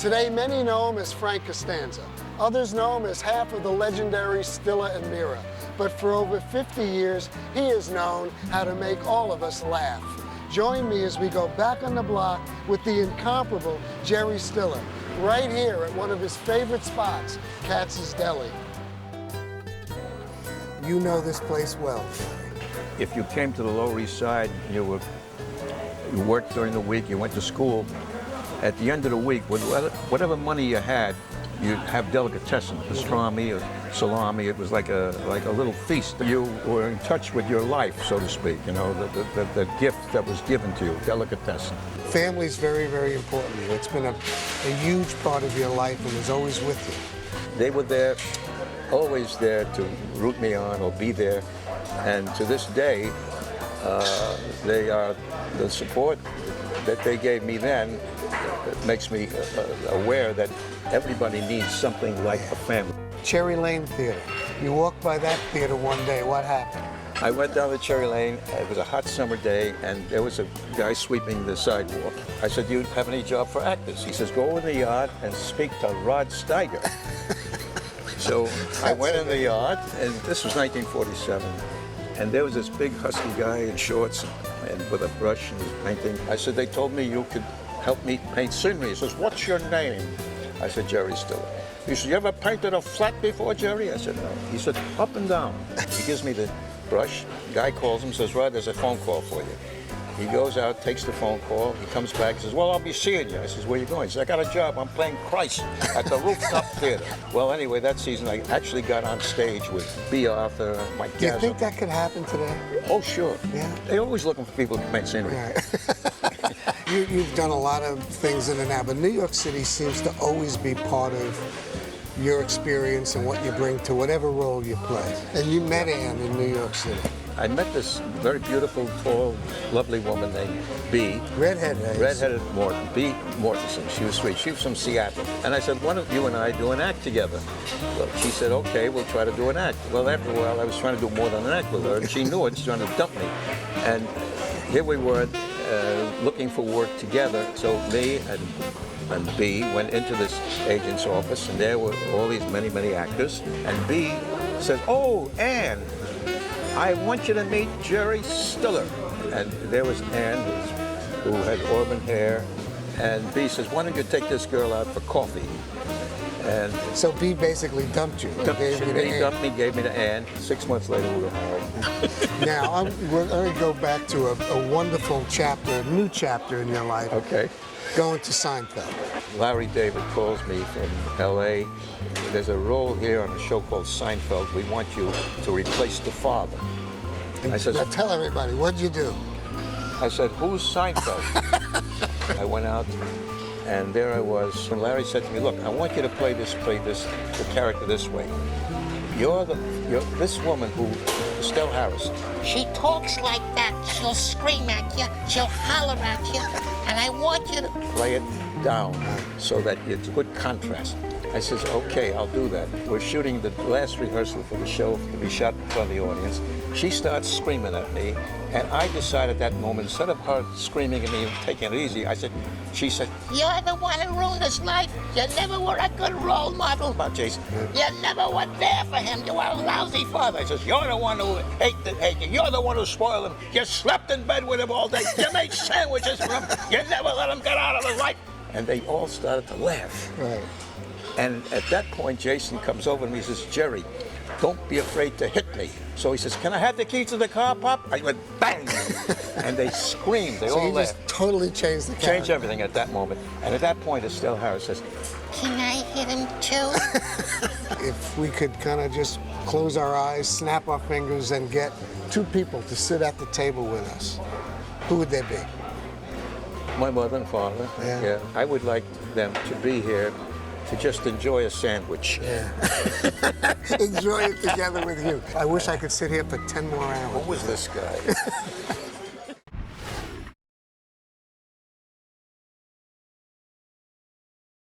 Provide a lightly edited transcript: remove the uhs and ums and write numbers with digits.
Today, many know him as Frank Costanza. Others know him as half of the legendary Stiller and Mira. But for over 50 years, he has known how to make all of us laugh. Join me as we go back on the block with the incomparable JerryStiller, right here at one of his favorite spots, Katz's Deli. You know this place well, Jerry. If you came to the Lower East Side, you worked during the week, you went to school, at the end of the week, whatever money you had, you'd have delicatessen, pastrami or salami. It was like a little feast. You were in touch with your life, so to speak, you know, the gift that was given to you, delicatessen. Family's very, very important to you. It's been a huge part of your life and is always with you. They were there, always there to root me on or be there. And to this day, they are the support that they gave me then. It makes me aware that everybody needs something like a family. Cherry Lane Theater. You walked by that theater one day. What happened? I went down to Cherry Lane. It was a hot summer day, and there was a guy sweeping the sidewalk. I said, "Do you have any job for actors?" He says, "Go in the yard and speak to Rod Steiger." So I went in the yard, and this was 1947. And there was this big husky guy in shorts and with a brush and he was painting. I said, "They told me you could help me paint scenery." He says, "What's your name?" I said, "JerryStiller." He said, "You ever painted a flat before, Jerry?" I said, "No." He said, "Up and down." He gives me the brush. The guy calls him, says, "Rod, there's a phone call for you." He goes out, takes the phone call. He comes back and says, "Well, I'll be seeing you." I says, "Where are you going?" He says, "I got a job. I'm playing Christ at the Rooftop Theater." Well, anyway, that season I actually got on stage with B. Arthur, Mike Do you Gaza. think that could happen today? Oh, sure. Yeah. They're always looking for people to paint scenery. Right. You've done a lot of things in and out, but New York City seems to always be part of your experience and what you bring to whatever role you play. And you met Ann in New York City. I met this very beautiful, tall, lovely woman named B. Redheaded. Redheaded Morton, B. Mortensen. She was sweet. She was from Seattle. And I said, "Why don't you and I do an act together?" Well, she said, "Okay, we'll try to do an act." Well, after a while, I was trying to do more than an act with her, and she knew it. She was trying to dump me. And here we were looking for work together. So me and B went into this agent's office, and there were all these many actors. And B says, "Oh, Ann, I want you to meet JerryStiller." And there was Ann, who had auburn hair, and B says, "Why don't you take this girl out for coffee?" And so B basically dumped you. B dumped me, gave me to Ann. 6 months later, we were married. Now, we're going to go back to a wonderful chapter, a new chapter in your life. Okay. Going to Seinfeld. Larry David calls me from L.A. There's a role here on a show called Seinfeld. We want you to replace the father. I said, now tell everybody, what'd you do? I said, "Who's Seinfeld?" I went out, and there I was. And Larry said to me, "Look, I want you to play the character this way. You're this woman who, Estelle Harris. She talks like that. She'll scream at you. She'll holler at you. And I want you to play it down so that it's a good contrast." I says, "Okay, I'll do that." We're shooting the last rehearsal for the show to be shot in front of the audience. She starts screaming at me, and I decided at that moment, instead of her screaming at me and taking it easy, she said, "You're the one who ruined his life. You never were a good role model." About Jason. "You never were there for him. You were a lousy father." I says, "You're the one who hated you. You're the one who spoiled him. You slept in bed with him all day. You made sandwiches for him. You never let him get out of his life." And they all started to laugh. Right. And at that point, Jason comes over to me and says, "Jerry, don't be afraid to hit me." So he says, "Can I have the keys to the car, Pop?" I went, bang! And they screamed. They all laughed. So you just totally changed the character. Changed everything at that moment. And at that point, Estelle Harris says, "Can I hit him too?" If we could kind of just close our eyes, snap our fingers, and get two people to sit at the table with us, who would they be? My mother and father. Yeah. I would like them to be here to just enjoy a sandwich. Yeah. Enjoy it together with you. I wish I could sit here for 10 more hours. Who was this guy?